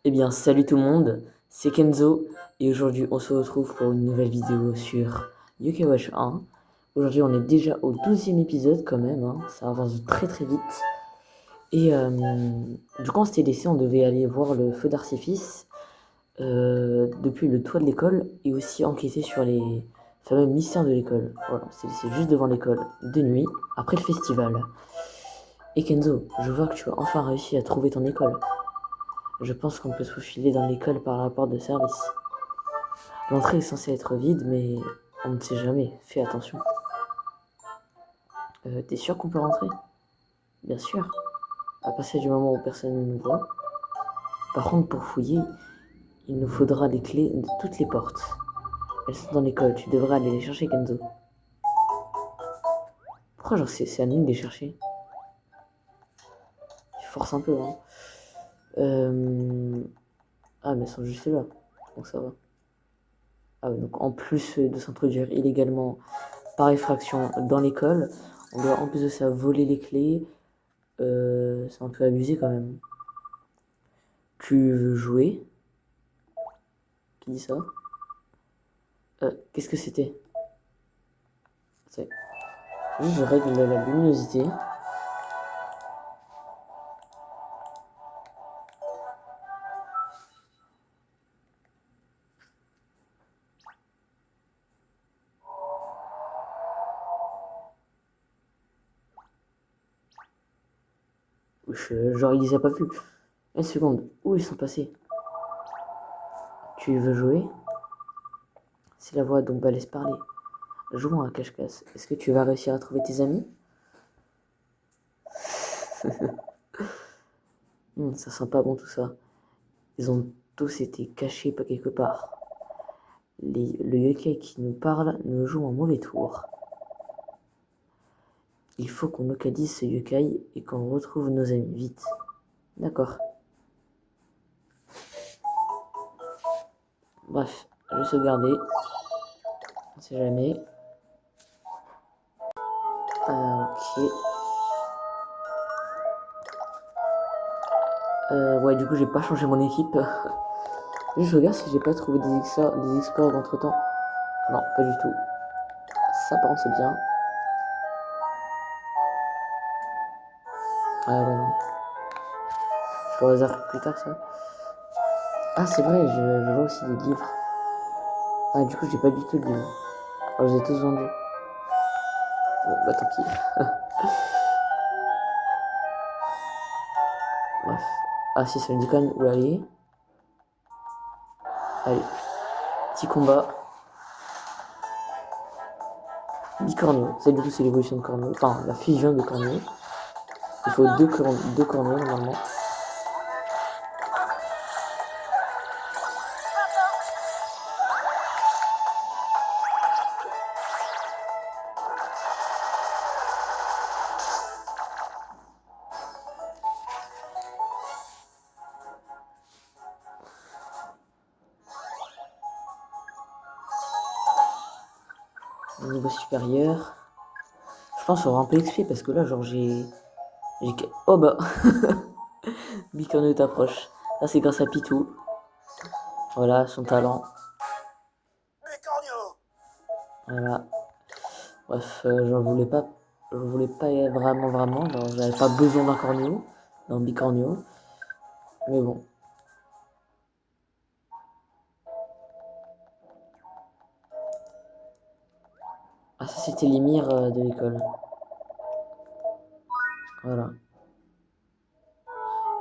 Eh bien, salut tout le monde, c'est Kenzo et aujourd'hui on se retrouve pour une nouvelle vidéo sur Yokai Watch 1. Aujourd'hui on est déjà au 12e épisode quand même, hein, ça avance très très vite. Et du coup on s'était laissé, on devait aller voir le feu d'artifice depuis le toit de l'école et aussi enquêter sur les fameux mystères de l'école. Voilà, on s'est laissé juste devant l'école de nuit, après le festival. Et Kenzo, je vois que tu as enfin réussi à trouver ton école. Je pense qu'on peut se faufiler dans l'école par la porte de service. L'entrée est censée être vide, mais on ne sait jamais. Fais attention. T'es sûr qu'on peut rentrer? Bien sûr. À partir du moment où personne ne nous voit. Par contre, pour fouiller, il nous faudra les clés de toutes les portes. Elles sont dans l'école. Tu devrais aller les chercher, Kenzo. Pourquoi genre c'est à nous de les chercher? Tu forces un peu, hein. Ah, mais elles sont juste là. Donc ça va. Ah ouais, donc en plus de s'introduire illégalement par effraction dans l'école, on doit en plus de ça voler les clés. C'est un peu abusé quand même. Tu veux jouer? Qui dit ça? Qu'est-ce que c'était? C'est... Juste je règle la luminosité. Genre il les a pas vus. Une seconde, où ils sont passés? Tu veux jouer? C'est la voix dont laisse parler. Jouons à cache-cache. Est-ce que tu vas réussir à trouver tes amis? Ça sent pas bon tout ça. Ils ont tous été cachés pas quelque part. Le yokai qui nous parle nous joue un mauvais tour. Il faut qu'on localise ce yokai et qu'on retrouve nos amis vite. D'accord. Bref, je vais sauvegarder. On sait jamais. Ok. Ouais, du coup, j'ai pas changé mon équipe. Je regarde si j'ai pas trouvé des exports entre temps. Non, pas du tout. Ça, par contre, c'est bien. Ah ouais, non. Je le réserve plus tard, ça. Ah, c'est vrai, je vois aussi des livres. Ah, du coup, j'ai pas du tout de livres. Alors, je les ai tous vendus. Bon, bah tant pis. Bref. Ah, si, ça me dit quand même où aller. Allez. Petit combat. Bicornio. Ça, du coup, c'est l'évolution de Cornio. Enfin, la fusion de Cornio. Il faut deux Cornio, normalement. Niveau supérieur. Je pense avoir un peu XP parce que là, genre, Oh bah Bicornio t'approche. Là, c'est grâce à Pitou. Voilà, son talent. Voilà. Bref, j'en voulais pas vraiment. Genre, j'avais pas besoin d'un cornio, d'un bicornio. Mais bon. Ah, ça, c'était l'émir de l'école. Voilà.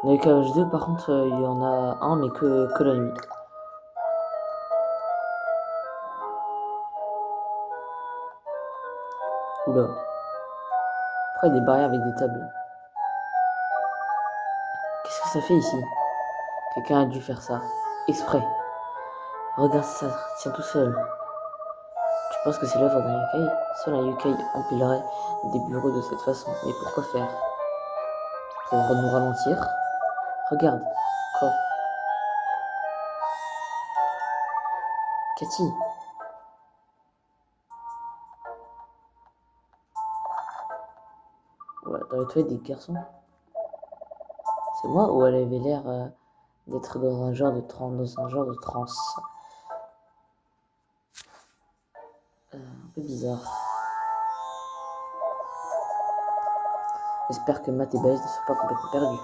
Dans les KH 2, par contre, il y en a un, mais que la nuit. Oula. Après, il y a des barrières avec des tables. Qu'est-ce que ça fait ici? Quelqu'un a dû faire ça. Exprès. Regarde ça, tiens tout seul. Tu penses que c'est l'œuvre d'un yokai? Seul un yokai empilerait des bureaux de cette façon. Mais pourquoi faire? Pour nous ralentir? Regarde. Quoi? Cathy? Ouais, dans les toilettes des garçons? C'est moi ou elle avait l'air d'être dans un genre de transe. Un peu bizarre. J'espère que Matt et Baez ne sont pas complètement perdus.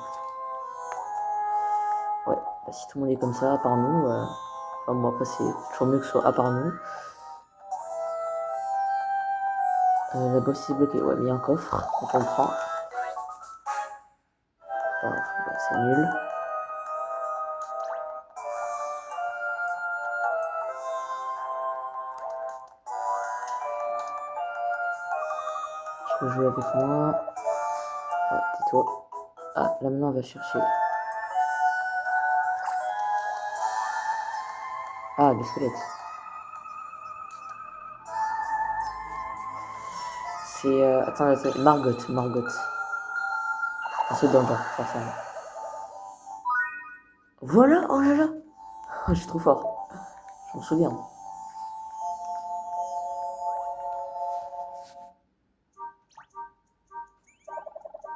Ouais, bah si tout le monde est comme ça, à part nous, enfin bon après c'est toujours mieux que ce soit à part nous. La bosse est bloquée, ouais mais il y a un coffre, donc on le prend. Bon, bah, c'est nul. Tu peux jouer avec moi. Ouais, tais-toi. Ah, là maintenant on va chercher. Ah, le squelette. C'est... attends, Margot. C'est dans le genre, ça. Voilà, oh là là. Je suis trop fort. Je m'en souviens.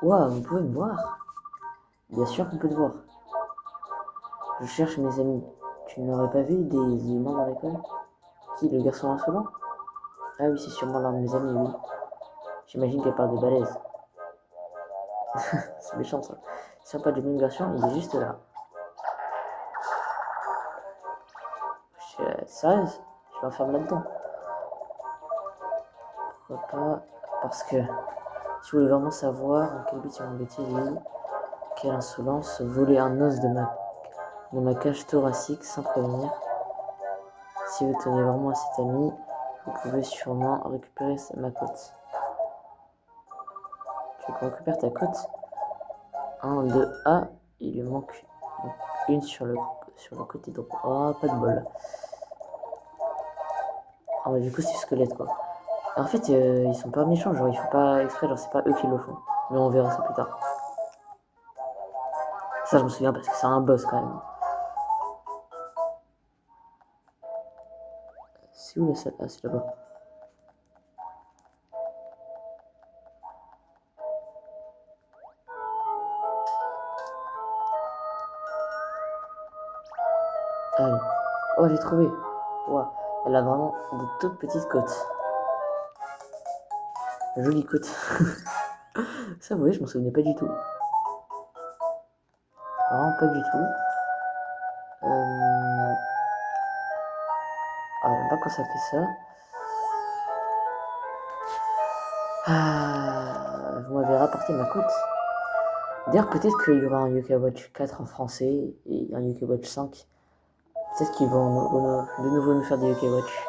Waouh, vous pouvez me voir. Bien sûr qu'on peut te voir. Je cherche mes amis. Tu n'aurais pas vu des humains dans l'école? Qui, le garçon insolent? Ah oui, c'est sûrement l'un de mes amis, oui. J'imagine qu'elle parle de balèze. C'est méchant ça. Si on parle du même garçon, il est juste là. Sérieuse? Je m'enferme là-dedans. Pourquoi pas? Parce que je voulais vraiment savoir en quel but il m'embêtait lui. Quelle insolence, voler un os de ma cage thoracique sans prévenir. Si vous tenez vraiment à cet ami, vous pouvez sûrement récupérer ma côte. Tu veux qu'on récupère ta côte? 1, 2, ah, il lui manque une sur le côté droit. Oh, pas de bol. Ah, bah, du coup, c'est squelette quoi. En fait, ils sont pas méchants, genre ils font pas exprès, genre c'est pas eux qui le font. Mais on verra ça plus tard. Ça, je me souviens parce que c'est un boss quand même. C'est où la salle? Ah, c'est là-bas. Allez. Oh, j'ai trouvé. Wow. Elle a vraiment des toutes petites côtes. Jolie côte. Ça, vous voyez, je m'en souvenais pas du tout. Vraiment pas du tout. Ah, j'aime pas quand ça fait ça. Ah, vous m'avez rapporté ma côte. D'ailleurs, peut-être qu'il y aura un Yokai Watch 4 en français et un Yokai Watch 5. Peut-être qu'ils vont de nouveau nous faire des Yokai Watch.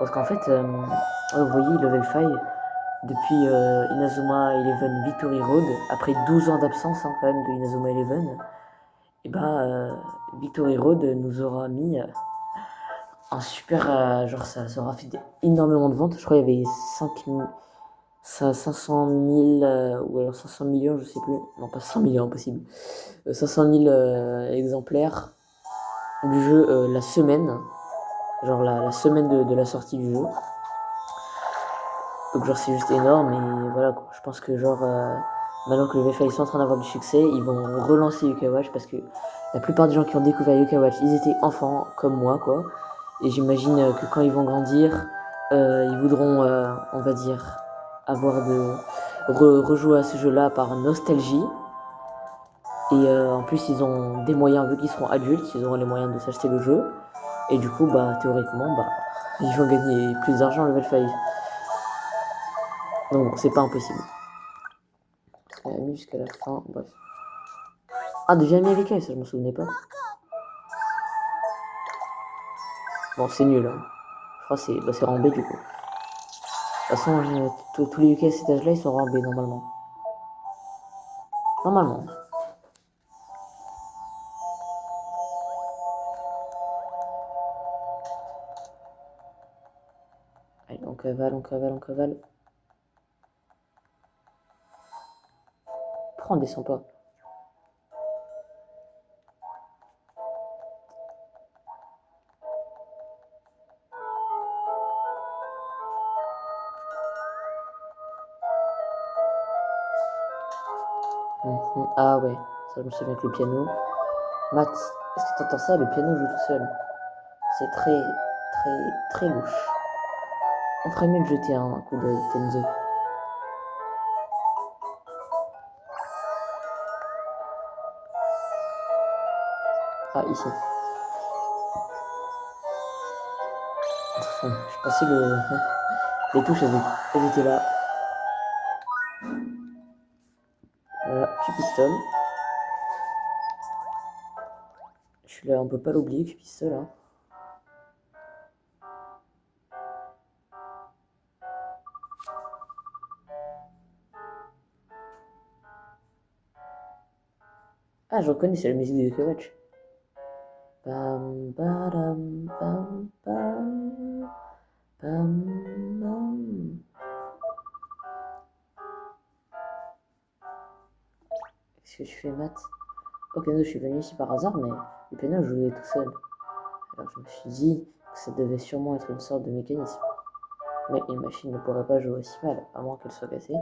Parce qu'en fait, vous voyez, Level 5, depuis Inazuma Eleven Victory Road, après 12 ans d'absence quand même de Inazuma Eleven, et Victory Road nous aura mis un super. Genre, ça aura fait énormément de ventes. Je crois qu'il y avait 500 000 ou alors 500 millions, je sais plus. Non, pas 100 millions, impossible. 500 000 exemplaires du jeu la semaine. Genre la semaine de la sortie du jeu. Donc genre c'est juste énorme et voilà quoi. Je pense que genre maintenant que le VFA est en train d'avoir du succès, ils vont relancer Yokai Watch parce que la plupart des gens qui ont découvert Yokai Watch, ils étaient enfants comme moi quoi. Et j'imagine que quand ils vont grandir, ils voudront, on va dire, avoir de rejouer à ce jeu-là par nostalgie. Et en plus ils ont des moyens vu qu'ils seront adultes, ils auront les moyens de s'acheter le jeu. Et du coup bah théoriquement bah ils vont gagner plus d'argent level 5. Donc bon, c'est pas impossible. Parce qu'elle a mis jusqu'à la fin, bref. Ah, devient ami avec elle, ça je m'en souvenais pas. Bon, c'est nul. Hein. Je crois que c'est rang B du coup. De toute façon, tous les UK à cet âge-là, ils sont rang B normalement. Normalement. Allez, on cavale. Pourquoi on descend pas? Ah ouais, ça je me souviens avec le piano. Matt, est-ce que t'entends ça? Le piano joue tout seul. C'est très louche. On ferait mieux de jeter un coup d'œil, Kenzo. Ah, ici. Je pensais les touches, elles étaient là. Voilà, Cupistol. Celui-là, on peut pas l'oublier, Cupistol. Hein. Ah, je reconnais, c'est la musique de Yukovac. Bam, badam, bam, bam, bam, bam. Qu'est-ce que tu fais, Matt? Ok, non, je suis venu ici par hasard, mais le piano jouait tout seul. Alors je me suis dit que ça devait sûrement être une sorte de mécanisme. Mais une machine ne pourrait pas jouer aussi mal, à moins qu'elle soit cassée.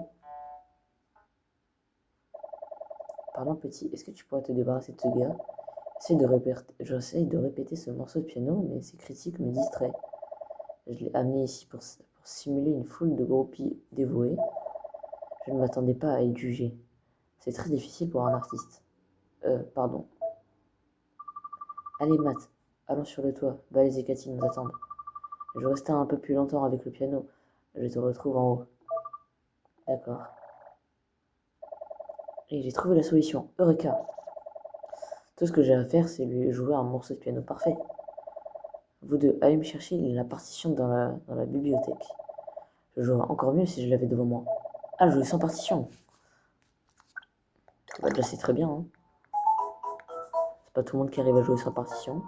Pardon, petit, est-ce que tu pourrais te débarrasser de ce gars? J'essaie de répéter ce morceau de piano, mais ces critiques me distraient. Je l'ai amené ici pour simuler une foule de groupies dévoués. Je ne m'attendais pas à être jugé. C'est très difficile pour un artiste. Pardon. Allez, Matt, allons sur le toit. Balez et Cathy nous attendent. Je restais un peu plus longtemps avec le piano. Je te retrouve en haut. D'accord. Et j'ai trouvé la solution. Eureka! Tout ce que j'ai à faire, c'est lui jouer un morceau de piano parfait. Vous deux, allez me chercher la partition dans la bibliothèque. Je jouerais encore mieux si je l'avais devant moi. Ah, jouer sans partition. Bah, déjà, c'est très bien. Hein. C'est pas tout le monde qui arrive à jouer sans partition.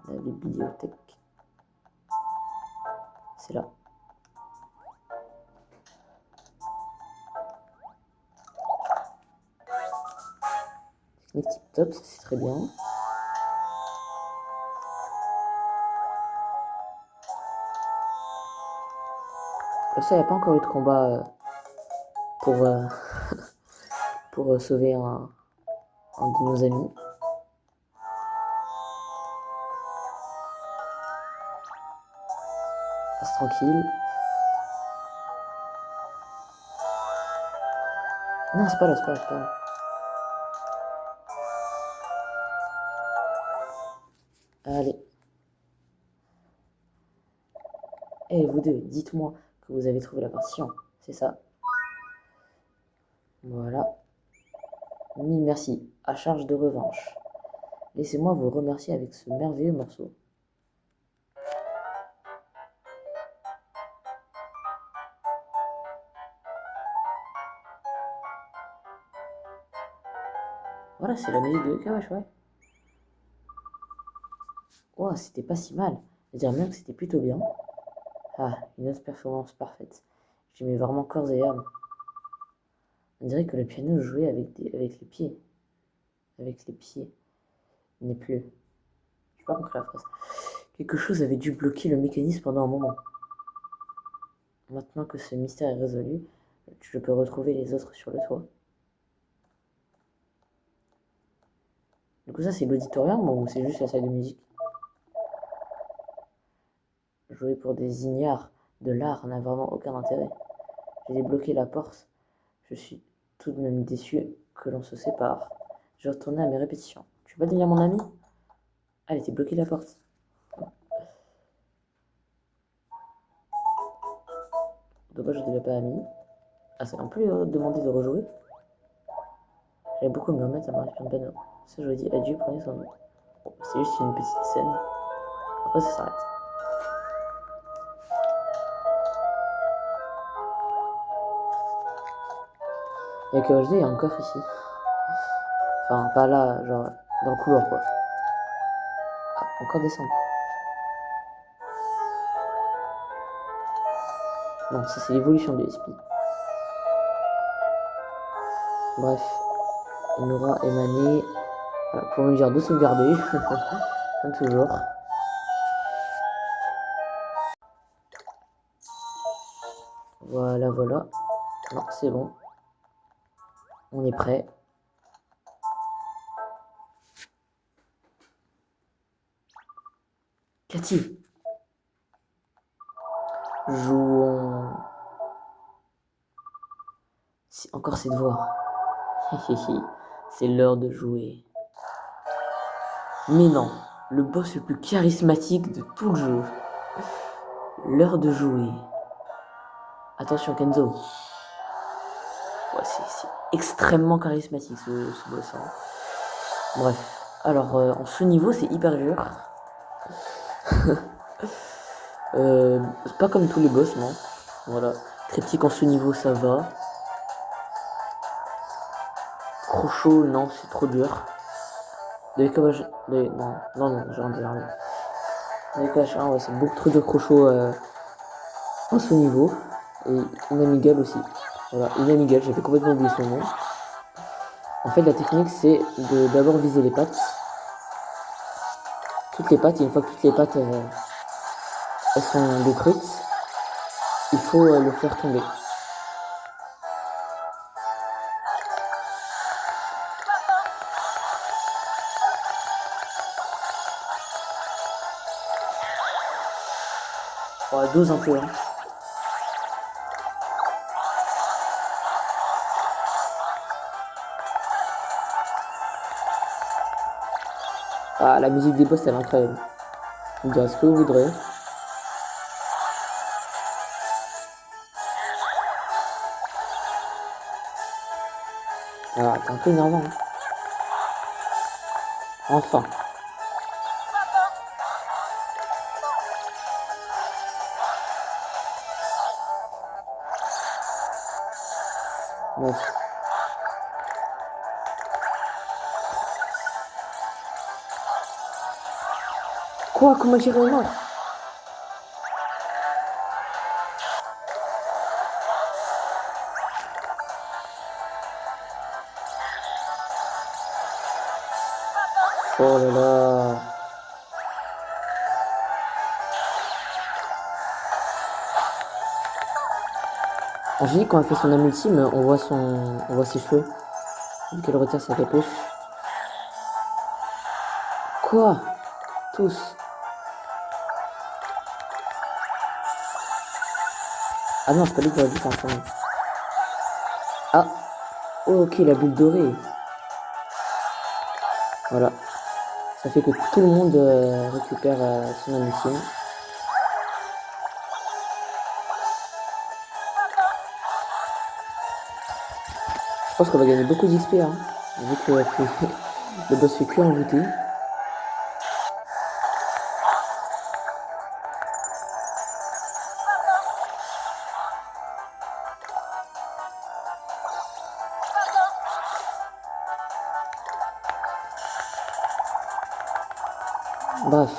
La bibliothèque. C'est là. Technique tip top, ça c'est très bien. Ça, il n'y a pas encore eu de combat pour, pour sauver un de nos amis. Reste tranquille. Non, c'est pas là, c'est pas là, c'est pas là. Allez. Eh, vous deux, dites-moi que vous avez trouvé la partition. C'est ça. Voilà. Merci. À charge de revanche. Laissez-moi vous remercier avec ce merveilleux morceau. Voilà, c'est la musique de Kawash, ouais. Wow, c'était pas si mal. Je dirais même que c'était plutôt bien. Ah, une autre performance parfaite. J'aimais vraiment corps et âme. On dirait que le piano jouait avec les pieds. Avec les pieds. Il n'est plus. Je pas compris la phrase. Quelque chose avait dû bloquer le mécanisme pendant un moment. Maintenant que ce mystère est résolu, je peux retrouver les autres sur le toit. Du coup, ça, c'est l'auditorium ou c'est juste la salle de musique? Jouer pour des ignares de l'art n'a vraiment aucun intérêt. J'ai débloqué la porte. Je suis tout de même déçu que l'on se sépare. Je retournais à mes répétitions. Tu veux pas devenir mon ami? Allez, t'es bloqué la porte. Dommage, je ne devais pas ami. Ah, ça non plus demandé de rejouer. J'allais beaucoup me remettre à Marie-Pierre Bano. Ça, je lui ai dit adieu, prenez son nom. Bon, c'est juste une petite scène. Après, ça s'arrête. Il y a que HD, il y a un coffre ici. Enfin, pas là, genre dans le couloir, quoi. Ah, encore descendre. Non, ça c'est l'évolution de l'esprit. Bref, il m'aura émané voilà, pour me dire de sauvegarder, comme toujours. Voilà, voilà. Non, c'est bon. On est prêt. Cathy. Jouons. Encore cette voix. C'est l'heure de jouer. Mais non, le boss le plus charismatique de tout le jeu. L'heure de jouer. Attention Kenzo. Ouais, c'est extrêmement charismatique ce boss. Hein. Bref. Alors, en sous-niveau, c'est hyper dur. C'est pas comme tous les boss, non. Voilà. Critique en sous-niveau, ça va. Crochot, non, c'est trop dur. Non, j'ai rien dit. DKH1, ouais, c'est beaucoup trop de crochot en sous-niveau. Et Inamigal aussi. Voilà, Inamigal, j'avais complètement oublié son nom. En fait, la technique, c'est de d'abord viser les pattes. Toutes les pattes, et une fois que toutes les pattes elles sont détruites, il faut le faire tomber. Ouais, dose un peu, hein. Ah, la musique des boss, elle est incroyable. Vous me direz ce que vous voudrez. Ah, t'es un peu énervant. Hein. Enfin. Bref. Quoi? Comment j'ai mort? Oh là là. Angélique, quand elle fait son âme ultime, on voit ses cheveux. Vu qu'elle retire sa capuche. Quoi? Tous. Ah non, c'est pas lui qui a vu ça en fait. Ah. Oh, ok, la bulle dorée. Voilà. Ça fait que tout le monde récupère son âme ultime. Je pense qu'on va gagner beaucoup d'XP, hein, vu que le boss fait que envoûter. Bref.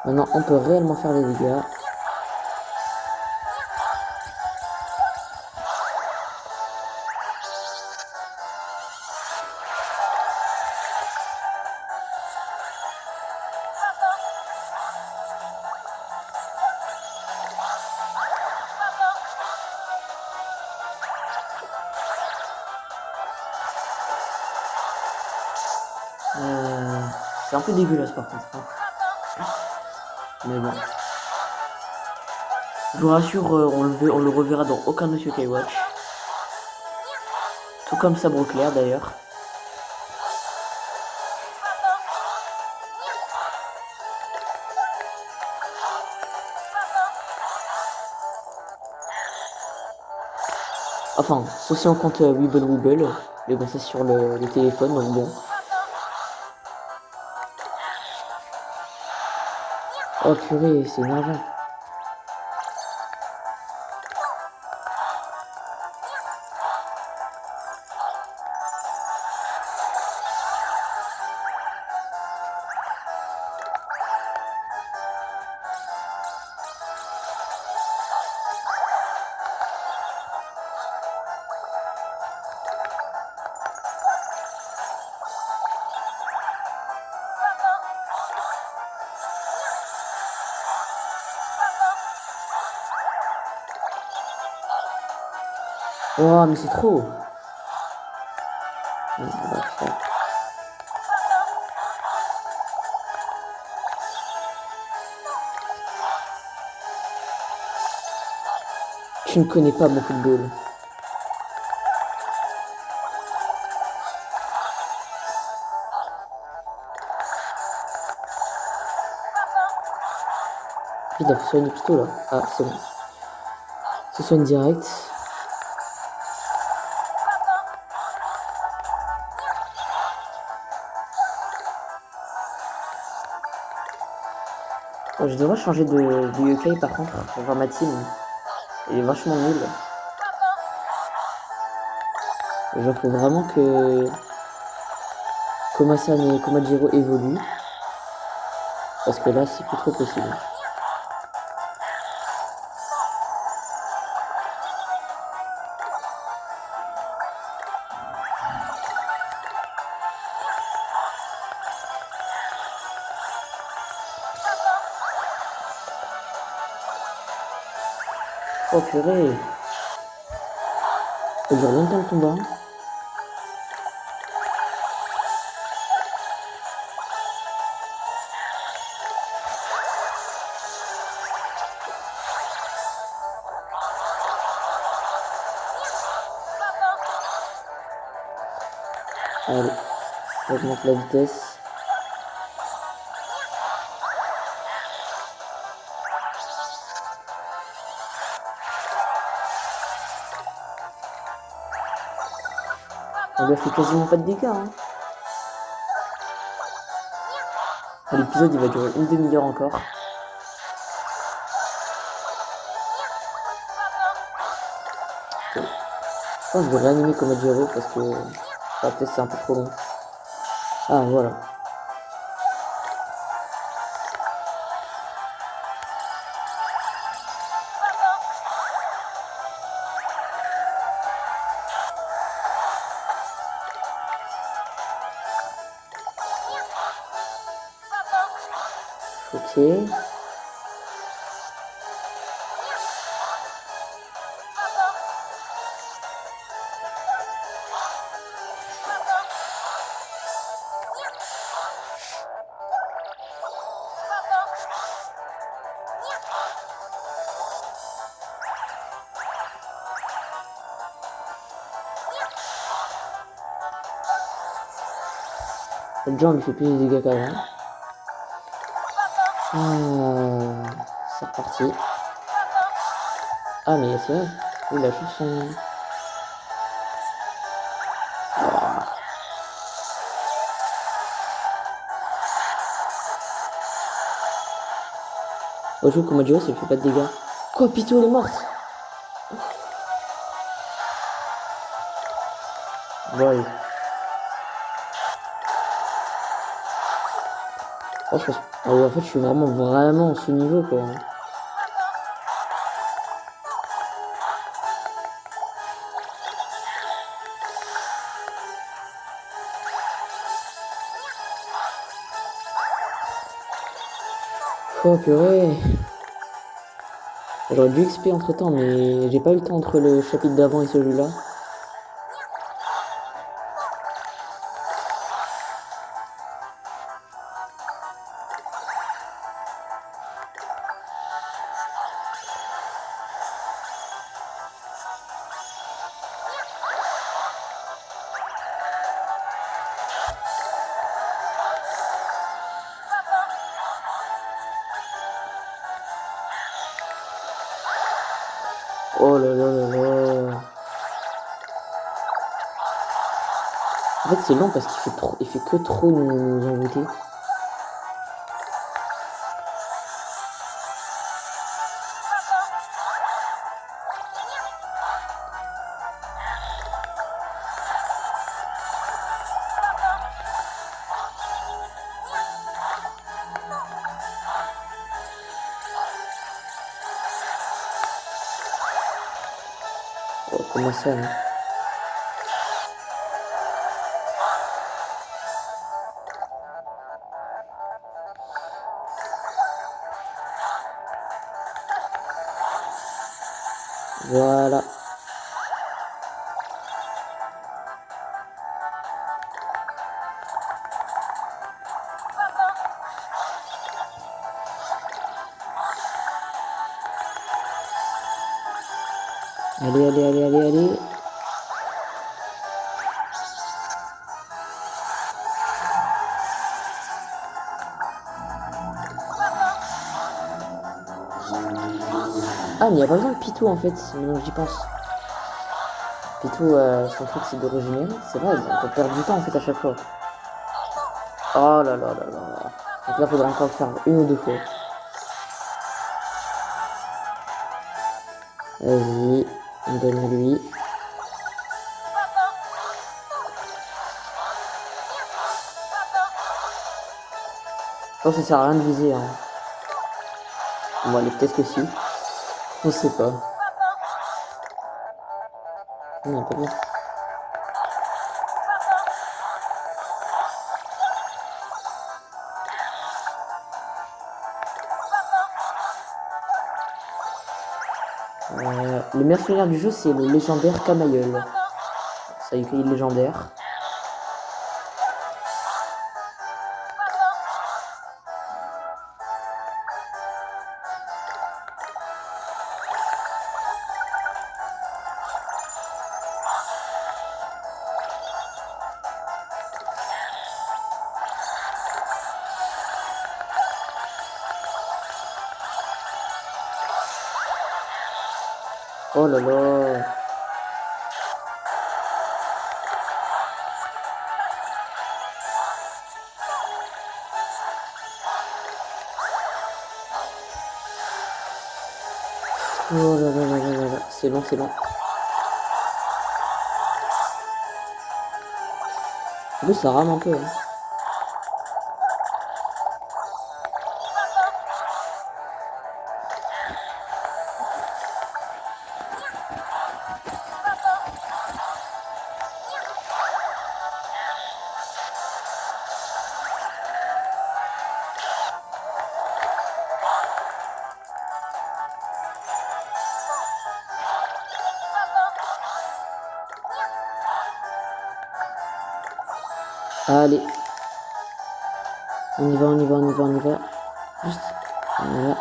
Maintenant, on peut réellement faire des dégâts. C'est un peu dégueulasse par contre. Hein. Mais bon. Je vous rassure, on le reverra dans aucun autre UK Watch. Tout comme Sabre Clair d'ailleurs. Enfin, sauf si on compte Weeble Wobble. Mais bon, c'est sur le téléphone, donc bon. Oh purée, c'est énervant. Oh, mais c'est trop. tu ne connais pas mon football. Il a fait soigner plutôt là. Ah, c'est bon. Se soigne direct. Je devrais changer de UK par contre. Genre ma team. Elle est vachement nulle. Je trouve vraiment que Komasan et Komajiro évoluent. Parce que là, c'est plus trop possible. Oh purée! Ça dure longtemps le combat. Allez, j'augmente la vitesse. On lui a fait quasiment pas de dégâts. Hein. L'épisode il va durer une demi-heure encore. Je pense que je vais réanimer Komajiro parce que peut-être c'est un peu trop long. Ah voilà. Ok. Déjà on lui fait plus de dégâts qu'avant. C'est reparti. Ah mais c'est vrai, il a toujours son... Au jeu Komajiro ça lui fait pas de dégâts. Quoi, Pito elle est morte? Bon allez. Oh, je pense... Ah ouais, en fait je suis vraiment en sous-niveau quoi. Oh purée. J'aurais dû XP entre temps mais j'ai pas eu le temps entre le chapitre d'avant et celui-là. Oh là là là là. En fait c'est long parce qu'il fait que trop nous envoûter. Oh, comment ça hein. Voilà. Allez, allez, allez, allez, allez. Ah, mais il n'y a pas besoin de Pitou en fait, maintenant que j'y pense. Pitou, son truc c'est de régénérer. C'est vrai, donc on perd du temps en fait à chaque fois. Oh là là là là. Donc là, faudra encore le faire une ou deux fois. Vas-y, on donne à lui. Je pense que ça sert à rien de viser. Hein. Bon, allez, peut-être que si. On sait pas. Non, pas bien. Le mercenaire du jeu, c'est le légendaire Camailleul. Ça y est, le légendaire. Oh là là. Oh là là là là là là. C'est long, c'est long. En plus, ça rame un peu. Hein. Allez. On y va, on y va, on y va, on y va. Juste. Voilà.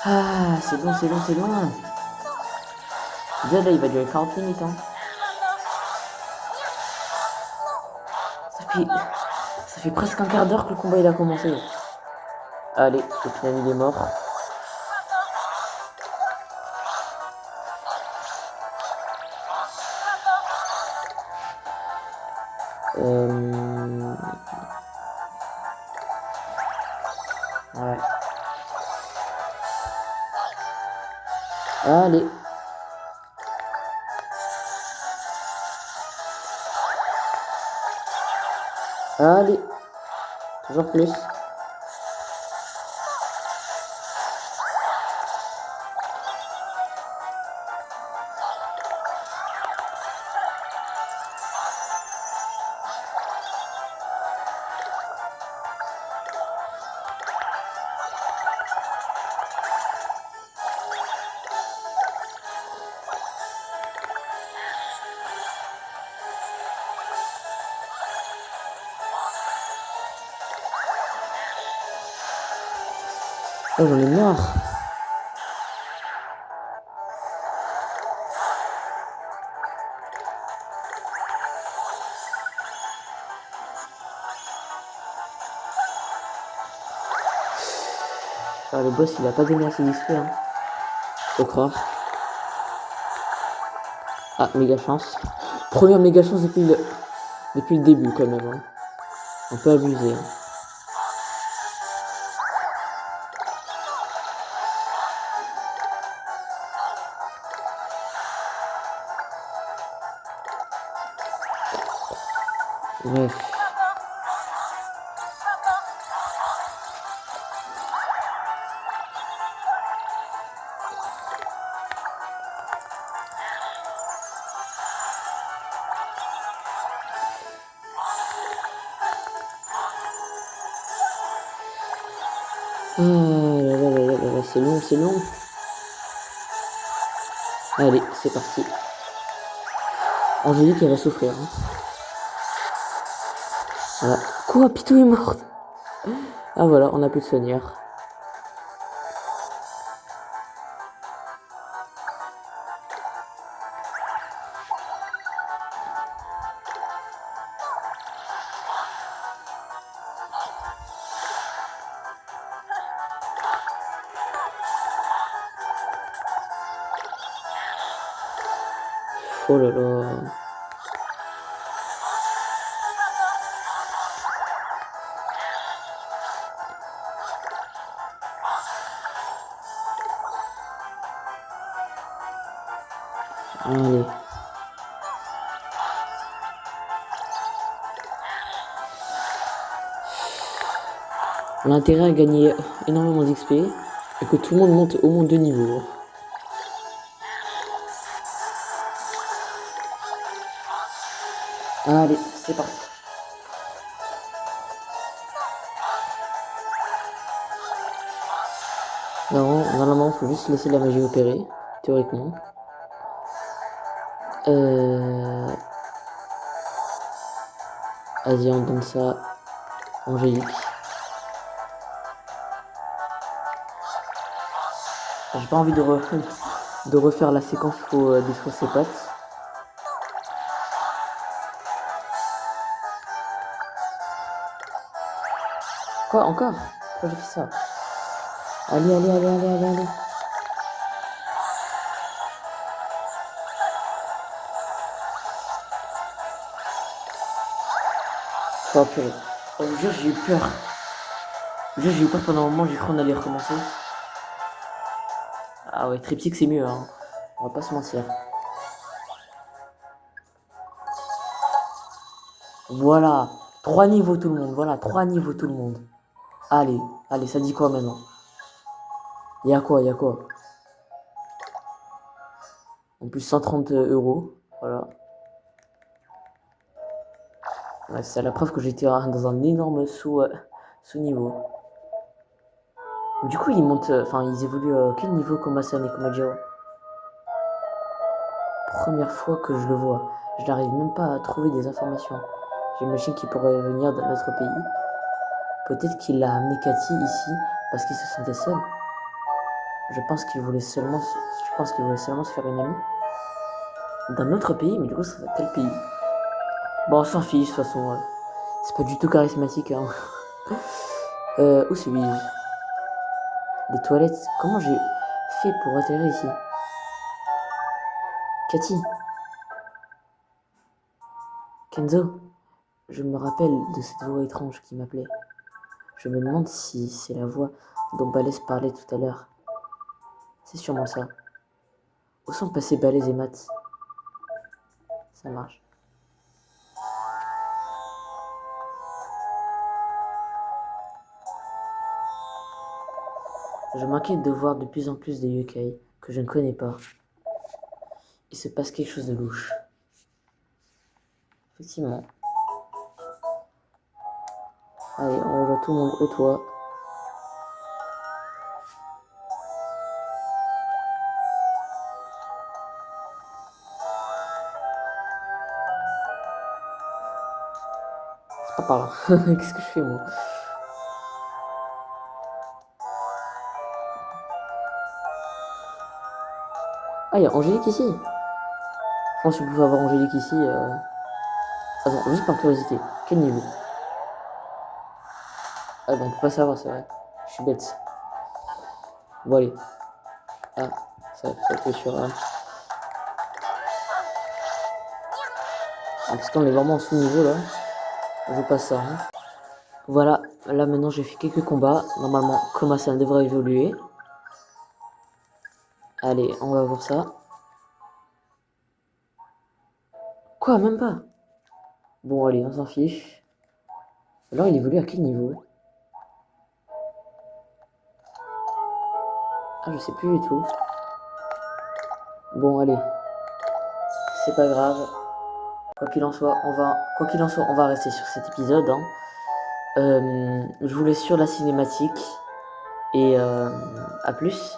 Ah, c'est bon, c'est bon, c'est bon. Déjà, là, il va durer 40 minutes. Hein. Ça fait presque un quart d'heure que le combat il a commencé. Allez, le final il est mort. Ouais. Allez. Allez. Toujours plus. Oh, j'en ai marre. Ah, le boss il a pas donné assez d'XP. Hein. Faut croire. Ah, méga chance. Première méga chance depuis le début quand même. Hein. On peut abuser. Hein. Bref. Ah là là là là là là, c'est long, c'est long. Allez, c'est parti. Angélique, elle va souffrir. Hein. Voilà. Quoi, Pitou est morte. Ah voilà, on a plus de soigneur. Oh là là. Allez. On a intérêt à gagner énormément d'XP et que tout le monde monte au moins 2 niveaux. Allez, c'est parti. Normalement, il faut juste laisser la magie opérer, théoriquement. Vas-y, on donne ça à Angélique. J'ai pas envie de refaire la séquence où il faut détruire ses pattes. Quoi, encore? Pourquoi j'ai fait ça? Allez, allez, allez, allez, allez, allez. Oh purée. Oh, j'ai eu peur. J'ai eu peur pendant un moment, j'ai cru qu'on allait recommencer. Ah ouais, triptyque c'est mieux, hein. On va pas se mentir. Voilà, 3 niveaux tout le monde, voilà, 3 niveaux tout le monde. Allez, allez, ça dit quoi maintenant? Y'a quoi, y'a quoi? En plus 130 €, voilà. Ouais, c'est la preuve que j'étais dans un énorme sous-niveau. Du coup, ils montent, enfin, ils évoluent quel niveau Komasan et Komajiro? Première fois que je le vois. Je n'arrive même pas à trouver des informations. J'imagine qu'il pourrait venir d'un autre pays. Peut-être qu'il a amené Cathy ici parce qu'il se sentait seul. Je pense qu'il voulait seulement se faire une amie. D'un autre pays, mais du coup, c'est quel pays? Bon, on s'en fiche, de toute façon. C'est pas du tout charismatique, hein. Où suis-je? Les toilettes. Comment j'ai fait pour atterrir ici? Cathy? Kenzo? Je me rappelle de cette voix étrange qui m'appelait. Je me demande si c'est la voix dont Balès parlait tout à l'heure. C'est sûrement ça. Où sont passés Balès et Matt? Ça marche. Je m'inquiète de voir de plus en plus de yokai que je ne connais pas. Il se passe quelque chose de louche. Effectivement. Allez, on rejoint tout le monde au toit. C'est pas par là. Qu'est-ce que je fais, moi? Ah, il y a Angélique ici. Je pense que vous pouvez avoir Angélique ici. Attends, juste par curiosité. Quel niveau? Ah, bon, on peut pas savoir, c'est vrai. Je suis bête. Bon, allez. Ah, ça fait sur... Ah, parce qu'on est vraiment en sous-niveau, là. Je passe ça, hein. Voilà, là maintenant j'ai fait quelques combats. Normalement, comment ça devrait évoluer. Allez, on va voir ça. Quoi, même pas? Bon, allez, on s'en fiche. Alors, il évolue à quel niveau? Ah, je sais plus du tout. Bon, allez. C'est pas grave. Quoi qu'il en soit, on va rester sur cet épisode. Hein. Je vous laisse sur la cinématique. et à plus.